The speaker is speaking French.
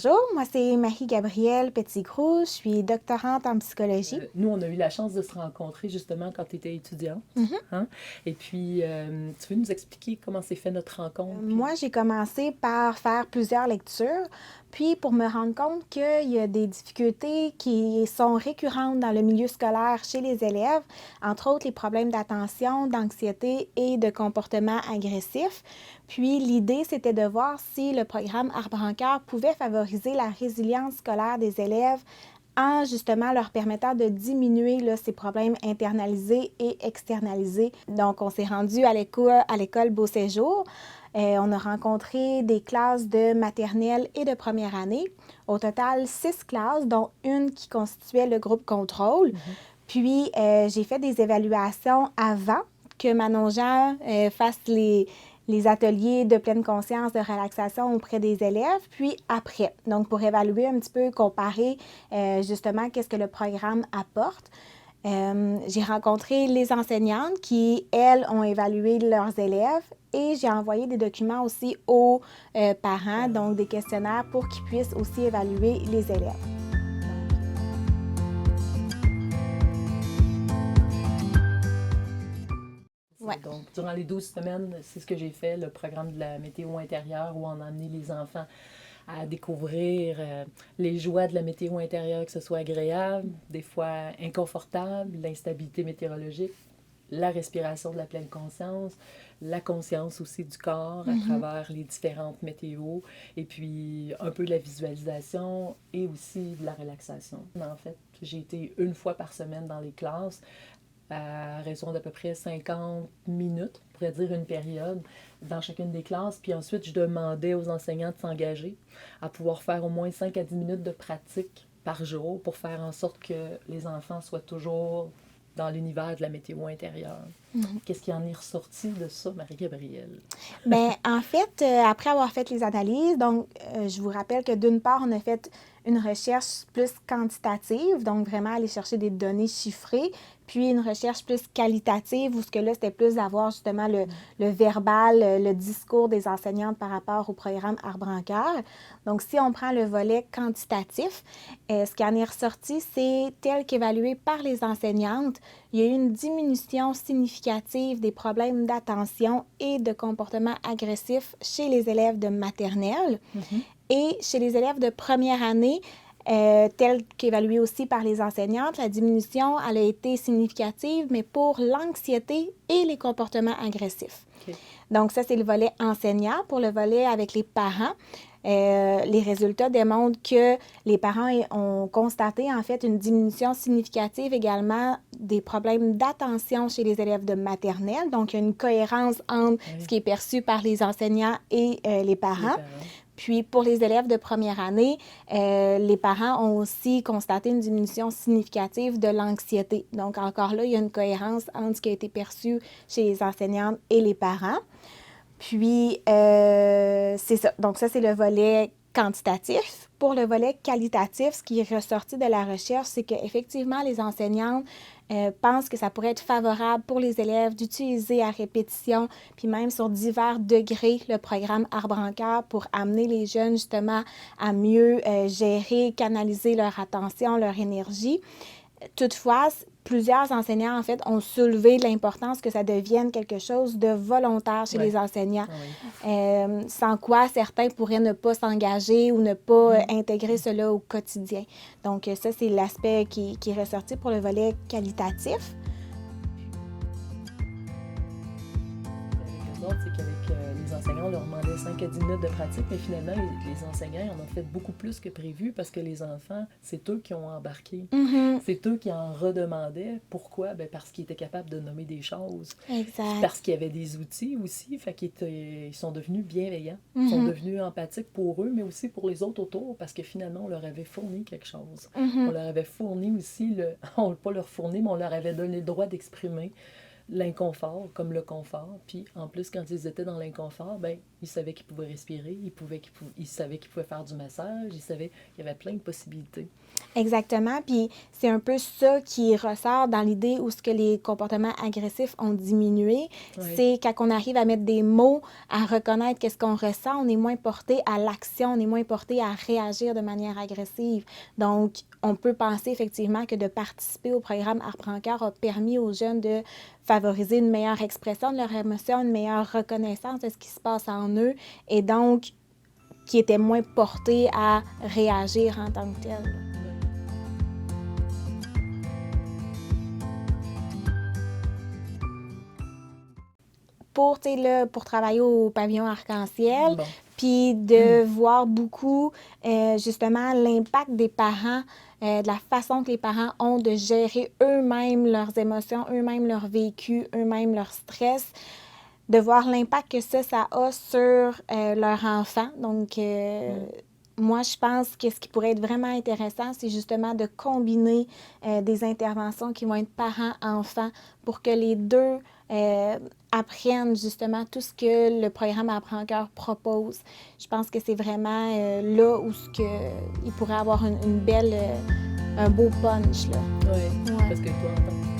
Bonjour, moi c'est Marie-Gabrielle Petit-Groux, je suis doctorante en psychologie. Nous, on a eu la chance de se rencontrer justement quand tu étais étudiante. Mhm. Hein? Et puis, tu veux nous expliquer comment s'est fait notre rencontre? Moi, j'ai commencé par faire plusieurs lectures, puis pour me rendre compte qu'il y a des difficultés qui sont récurrentes dans le milieu scolaire chez les élèves, entre autres les problèmes d'attention, d'anxiété et de comportement agressif. Puis l'idée, c'était de voir si le programme Arbre en cœur pouvait favoriser la résilience scolaire des élèves en justement leur permettant de diminuer là, ces problèmes internalisés et externalisés. Donc, on s'est rendu à l'école Beau Séjour. On a rencontré des classes de maternelle et de première année. Au total, 6 classes, dont une qui constituait le groupe contrôle. Puis, j'ai fait des évaluations avant que Manon Jean fasse les ateliers de pleine conscience, de relaxation auprès des élèves, puis après. Donc, pour évaluer un petit peu, comparer justement qu'est-ce que le programme apporte. J'ai rencontré les enseignantes qui, elles, ont évalué leurs élèves et j'ai envoyé des documents aussi aux parents, donc des questionnaires pour qu'ils puissent aussi évaluer les élèves. Ouais. Donc, durant les 12 semaines, c'est ce que j'ai fait, le programme de la météo intérieure où on a amené les enfants à découvrir les joies de la météo intérieure, que ce soit agréable, des fois inconfortable, l'instabilité météorologique, la respiration de la pleine conscience, la conscience aussi du corps à travers les différentes météos, et puis un peu de la visualisation et aussi de la relaxation. En fait, j'ai été une fois par semaine dans les classes à raison d'à peu près 50 minutes, on pourrait dire une période, dans chacune des classes. Puis ensuite, je demandais aux enseignants de s'engager à pouvoir faire au moins 5 à 10 minutes de pratique par jour pour faire en sorte que les enfants soient toujours dans l'univers de la météo intérieure. Qu'est-ce qui en est ressorti de ça, Marie-Gabrielle? Bien, en fait, après avoir fait les analyses, donc, je vous rappelle que d'une part, on a fait une recherche plus quantitative, donc vraiment aller chercher des données chiffrées, puis une recherche plus qualitative, où ce que là, c'était plus d'avoir justement le verbal, le discours des enseignantes par rapport au programme Arbre en cœur. Donc, si on prend le volet quantitatif, ce qui en est ressorti, c'est tel qu'évalué par les enseignantes, il y a eu une diminution significative des problèmes d'attention et de comportement agressif chez les élèves de maternelle. Et chez les élèves de première année, tel qu'évalué aussi par les enseignantes, la diminution elle a été significative, mais pour l'anxiété et les comportements agressifs. OK. Donc ça, c'est le volet enseignant. Pour le volet avec les parents, les résultats démontrent que les parents ont constaté en fait une diminution significative également des problèmes d'attention chez les élèves de maternelle. Donc, il y a une cohérence entre ce qui est perçu par les enseignants et les parents. Puis, pour les élèves de première année, les parents ont aussi constaté une diminution significative de l'anxiété. Donc, encore là, il y a une cohérence entre ce qui a été perçu chez les enseignantes et les parents. Puis, c'est ça. Donc, ça, c'est le volet quantitatif. Pour le volet qualitatif, ce qui est ressorti de la recherche, c'est qu'effectivement, les enseignantes pensent que ça pourrait être favorable pour les élèves d'utiliser à répétition, puis même sur divers degrés, le programme Arbre en cœur pour amener les jeunes justement à mieux gérer, canaliser leur attention, leur énergie. Toutefois, plusieurs enseignants, en fait, ont soulevé l'importance que ça devienne quelque chose de volontaire chez les enseignants, sans quoi certains pourraient ne pas s'engager ou ne pas intégrer cela au quotidien. Donc, ça, c'est l'aspect qui est ressorti pour le volet qualitatif. C'est qu'avec les enseignants, on leur demandait 5 à 10 minutes de pratique, mais finalement, les enseignants ils en ont fait beaucoup plus que prévu parce que les enfants, c'est eux qui ont embarqué. C'est eux qui en redemandaient. Pourquoi? Ben parce qu'ils étaient capables de nommer des choses. Exact. Parce qu'il y avait des outils aussi, fait ils sont devenus bienveillants. Ils sont devenus empathiques pour eux, mais aussi pour les autres autour, parce que finalement, on leur avait fourni quelque chose. On leur avait fourni aussi, pas leur fourni, mais on leur avait donné le droit d'exprimer l'inconfort comme le confort. Puis en plus, quand ils étaient dans l'inconfort, ben Il savait qu'il pouvait respirer, il savait qu'il pouvait faire du massage, il savait qu'il y avait plein de possibilités. Exactement. Puis c'est un peu ça qui ressort dans l'idée où ce que les comportements agressifs ont diminué. Ouais. C'est quand on arrive à mettre des mots, à reconnaître qu'est-ce qu'on ressent, on est moins porté à l'action, on est moins porté à réagir de manière agressive. Donc, on peut penser effectivement que de participer au programme Arbre-en-Cœur a permis aux jeunes de favoriser une meilleure expression de leurs émotions, une meilleure reconnaissance de ce qui se passe en eux et donc qui étaient moins portés à réagir en tant que tel. Pour travailler au pavillon arc-en-ciel, Bon. puis de voir beaucoup, justement, l'impact des parents, de la façon que les parents ont de gérer eux-mêmes leurs émotions, eux-mêmes leur vécu, eux-mêmes leur stress, de voir l'impact que ça a sur leur enfant. Donc, moi, je pense que ce qui pourrait être vraiment intéressant, c'est justement de combiner des interventions qui vont être parents-enfants pour que les deux apprennent justement tout ce que le programme Arbre-en-Cœur propose. Je pense que c'est vraiment là où il pourrait avoir une belle, un beau punch. Là. Oui, Ouais. parce que toi, en tant que